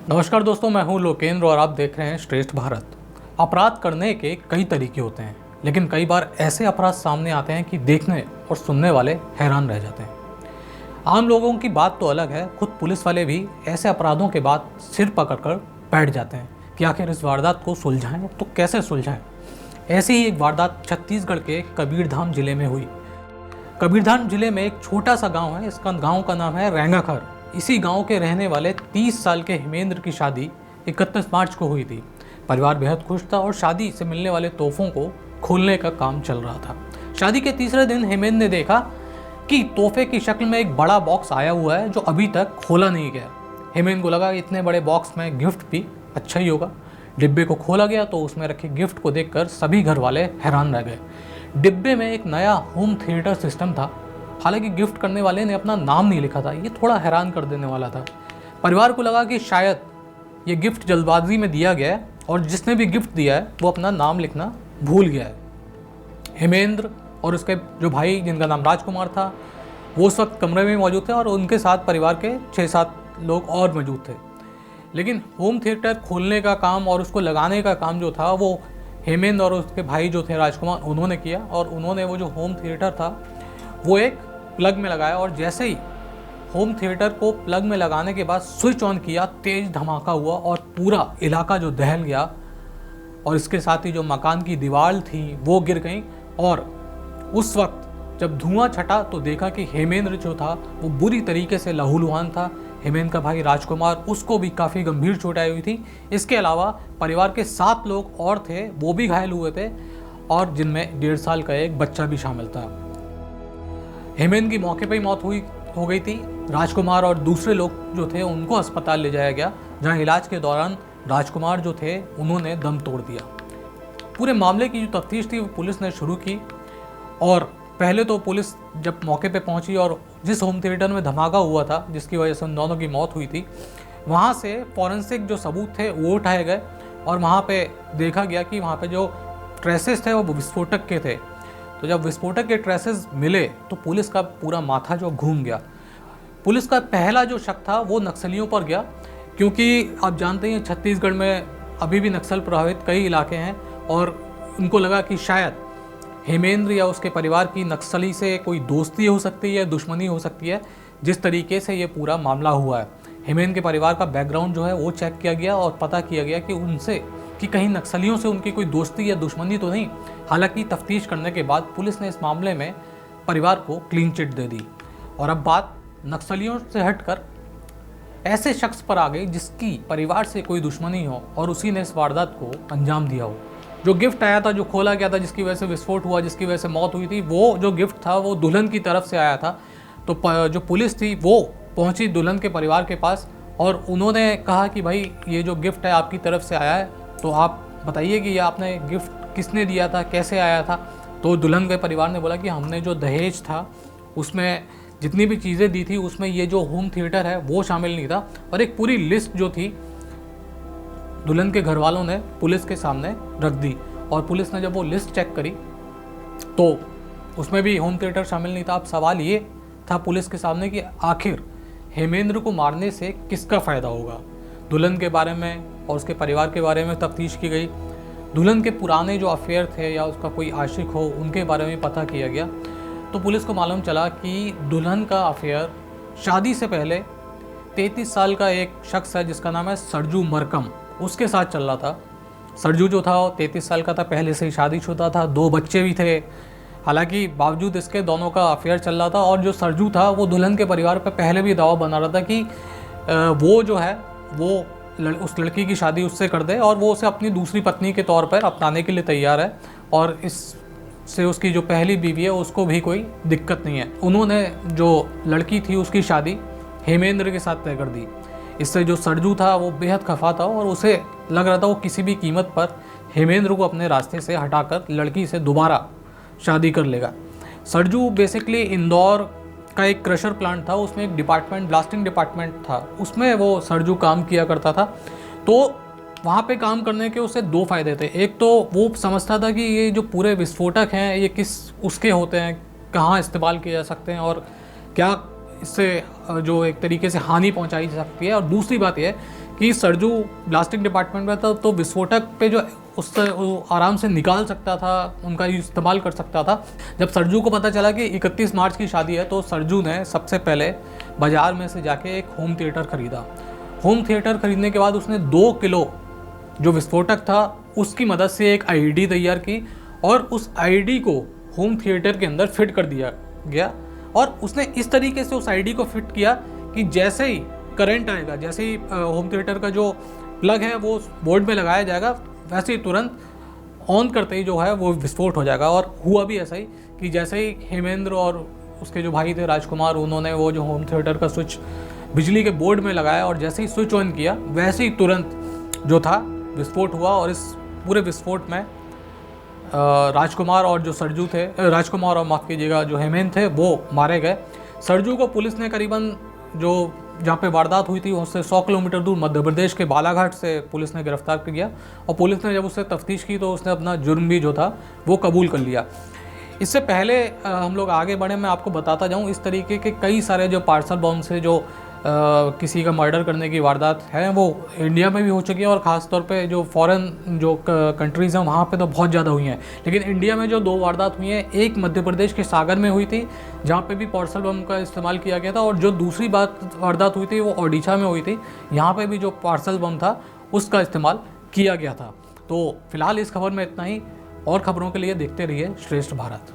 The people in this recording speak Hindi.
नमस्कार दोस्तों, मैं हूं लोकेंद्र और आप देख रहे हैं श्रेष्ठ भारत। अपराध करने के कई तरीके होते हैं, लेकिन कई बार ऐसे अपराध सामने आते हैं कि देखने और सुनने वाले हैरान रह जाते हैं। आम लोगों की बात तो अलग है, खुद पुलिस वाले भी ऐसे अपराधों के बाद सिर पकड़कर बैठ जाते हैं कि आखिर इस वारदात को सुलझाएं तो कैसे सुलझाएं। ऐसी ही एक वारदात छत्तीसगढ़ के कबीरधाम जिले में हुई। कबीरधाम जिले में एक छोटा सा गांव है, इसका गांव का नाम है रेंगाखर। इसी गांव के रहने वाले 30 साल के हेमेंद्र की शादी 31 मार्च को हुई थी। परिवार बेहद खुश था और शादी से मिलने वाले तोहफों को खोलने का काम चल रहा था। शादी के तीसरे दिन हेमेंद्र ने देखा कि तोहफे की शक्ल में एक बड़ा बॉक्स आया हुआ है जो अभी तक खोला नहीं गया। हेमेंद्र को लगा इतने बड़े बॉक्स में गिफ्ट भी अच्छा ही होगा। डिब्बे को खोला गया तो उसमें रखे गिफ्ट को देखकर सभी घर वाले हैरान रह गए। डिब्बे में एक नया होम थिएटर सिस्टम था। हालांकि गिफ्ट करने वाले ने अपना नाम नहीं लिखा था, ये थोड़ा हैरान कर देने वाला था। परिवार को लगा कि शायद ये गिफ्ट जल्दबाजी में दिया गया है और जिसने भी गिफ्ट दिया है वो अपना नाम लिखना भूल गया है। हेमेंद्र और उसके जो भाई जिनका नाम राजकुमार था वो उस वक्त कमरे में मौजूद थे और उनके साथ परिवार के 6-7 लोग और मौजूद थे। लेकिन होम थिएटर खोलने का काम और उसको लगाने का काम जो था वो हेमेंद्र और उसके भाई जो थे राजकुमार उन्होंने किया। और उन्होंने वो जो होम थिएटर था वो एक प्लग में लगाया और जैसे ही होम थिएटर को प्लग में लगाने के बाद स्विच ऑन किया, तेज धमाका हुआ और पूरा इलाका जो दहल गया और इसके साथ ही जो मकान की दीवार थी वो गिर गई। और उस वक्त जब धुआं छटा तो देखा कि हेमेंद्र जो था वो बुरी तरीके से लहूलुहान था। हेमेंद्र का भाई राजकुमार, उसको भी काफ़ी गंभीर चोट आई हुई थी। इसके अलावा परिवार के 7 लोग और थे, वो भी घायल हुए थे और जिनमें 1.5 साल का एक बच्चा भी शामिल था। हेमेंद्र की मौके पर ही मौत हो गई थी। राजकुमार और दूसरे लोग जो थे उनको अस्पताल ले जाया गया, जहां इलाज के दौरान राजकुमार जो थे उन्होंने दम तोड़ दिया। पूरे मामले की जो तफ्तीश थी वो पुलिस ने शुरू की। और पहले तो पुलिस जब मौके पे पहुंची और जिस होम थिएटर में धमाका हुआ था जिसकी वजह से उन दोनों की मौत हुई थी, वहाँ से फॉरेंसिक जो सबूत थे वो उठाए गए और वहाँ पे देखा गया कि वहाँ पे जो ट्रेसेस थे वो विस्फोटक के थे। तो जब विस्फोटक के ट्रेसेस मिले तो पुलिस का पूरा माथा जो घूम गया। पुलिस का पहला जो शक था वो नक्सलियों पर गया, क्योंकि आप जानते हैं छत्तीसगढ़ में अभी भी नक्सल प्रभावित कई इलाके हैं और उनको लगा कि शायद हेमेंद्र या उसके परिवार की नक्सली से कोई दोस्ती हो सकती है, दुश्मनी हो सकती है। जिस तरीके से ये पूरा मामला हुआ है, हेमेंद्र के परिवार का बैकग्राउंड जो है वो चेक किया गया और पता किया गया कि उनसे कि कहीं नक्सलियों से उनकी कोई दोस्ती या दुश्मनी तो नहीं। हालांकि तफ्तीश करने के बाद पुलिस ने इस मामले में परिवार को क्लीन चिट दे दी। और अब बात नक्सलियों से हटकर ऐसे शख्स पर आ गई जिसकी परिवार से कोई दुश्मनी हो और उसी ने इस वारदात को अंजाम दिया हो। जो गिफ्ट आया था, जो खोला गया था, जिसकी वजह से विस्फोट हुआ, जिसकी वजह से मौत हुई थी, वो जो गिफ्ट था वो दुल्हन की तरफ से आया था। तो जो पुलिस थी वो पहुंची दुल्हन के परिवार के पास और उन्होंने कहा कि भाई ये जो गिफ्ट है आपकी तरफ से आया है, तो आप बताइए कि ये आपने गिफ्ट किसने दिया था, कैसे आया था। तो दुल्हन के परिवार ने बोला कि हमने जो दहेज था उसमें जितनी भी चीज़ें दी थी उसमें ये जो होम थिएटर है वो शामिल नहीं था। और एक पूरी लिस्ट जो थी दुल्हन के घर वालों ने पुलिस के सामने रख दी और पुलिस ने जब वो लिस्ट चेक करी तो उसमें भी होम थिएटर शामिल नहीं था। अब सवाल ये था पुलिस के सामने कि आखिर हेमेंद्र को मारने से किसका फ़ायदा होगा। दुल्हन के बारे में और उसके परिवार के बारे में तफ्तीश की गई। दुल्हन के पुराने जो अफेयर थे या उसका कोई आशिक हो उनके बारे में पता किया गया। तो पुलिस को मालूम चला कि दुल्हन का अफेयर शादी से पहले 33 साल का एक शख्स है जिसका नाम है सरजू मरकम, उसके साथ चल रहा था। सरजू जो था वो 33 साल का था, पहले से ही शादीशुदा था, 2 बच्चे भी थे। हालांकि बावजूद इसके दोनों का अफेयर चल रहा था। और जो सरजू था वो दुल्हन के परिवार पर पहले भी दावा बना रहा था कि वो जो है वो उस लड़की की शादी उससे कर दे और वो उसे अपनी दूसरी पत्नी के तौर पर अपनाने के लिए तैयार है और इससे उसकी जो पहली बीवी है उसको भी कोई दिक्कत नहीं है। उन्होंने जो लड़की थी उसकी शादी हेमेंद्र के साथ तय कर दी। इससे जो सरजू था वो बेहद खफा था और उसे लग रहा था वो किसी भी कीमत पर हेमेंद्र को अपने रास्ते से हटाकर लड़की से दोबारा शादी कर लेगा। सरजू बेसिकली इंदौर का एक क्रशर प्लांट था, उसमें एक डिपार्टमेंट ब्लास्टिंग डिपार्टमेंट था, उसमें वो सरजू काम किया करता था। तो वहाँ पे काम करने के उससे 2 फ़ायदे थे। एक तो वो समझता था कि ये जो पूरे विस्फोटक हैं ये किस उसके होते हैं, कहाँ इस्तेमाल किए जा सकते हैं और क्या इससे जो एक तरीके से हानि पहुंचाई जा सकती है। और दूसरी बात यह कि सरजू ब्लास्टिंग डिपार्टमेंट में था, तो विस्फोटक पे जो उससे आराम से निकाल सकता था, उनका इस्तेमाल कर सकता था। जब सरजू को पता चला कि 31 मार्च की शादी है, तो सरजू ने सबसे पहले बाज़ार में से जाके एक होम थिएटर ख़रीदा। होम थिएटर ख़रीदने के बाद उसने 2 किलो जो विस्फोटक था उसकी मदद से एक आईडी तैयार की और उस आईडी को होम थिएटर के अंदर फिट कर दिया गया। और उसने इस तरीके से उस आईडी को फिट किया कि जैसे ही करंट आएगा, जैसे ही होम थिएटर का जो प्लग है वो बोर्ड में लगाया जाएगा, वैसे ही तुरंत ऑन करते ही जो है वो विस्फोट हो जाएगा। और हुआ भी ऐसा ही कि जैसे ही हेमेंद्र और उसके जो भाई थे राजकुमार, उन्होंने वो जो होम थिएटर का स्विच बिजली के बोर्ड में लगाया और जैसे ही स्विच ऑन किया, वैसे ही तुरंत जो था विस्फोट हुआ। और इस पूरे विस्फोट में राजकुमार और जो सरजू थे, राजकुमार और माफ़ कीजिएगा जो हेमेंद्र थे, वो मारे गए। सरजू को पुलिस ने करीबन जो जहाँ पे वारदात हुई थी उससे 100 किलोमीटर दूर मध्य प्रदेश के बालाघाट से पुलिस ने गिरफ्तार किया। और पुलिस ने जब उससे तफ्तीश की तो उसने अपना जुर्म भी जो था वो कबूल कर लिया। इससे पहले हम लोग आगे बढ़े, मैं आपको बताता जाऊँ इस तरीके के कई सारे जो पार्सल बम से जो किसी का मर्डर करने की वारदात है वो इंडिया में भी हो चुकी है। और ख़ास तौर पे जो फॉरेन जो कंट्रीज़ हैं वहाँ पे तो बहुत ज़्यादा हुई हैं। लेकिन इंडिया में जो 2 वारदात हुई हैं, एक मध्य प्रदेश के सागर में हुई थी जहाँ पे भी पार्सल बम का इस्तेमाल किया गया था, और जो दूसरी वारदात हुई थी वो ओडिशा में हुई थी, यहाँ पर भी जो पार्सल बम था उसका इस्तेमाल किया गया था। तो फिलहाल इस खबर में इतना ही। और खबरों के लिए देखते रहिए श्रेष्ठ भारत।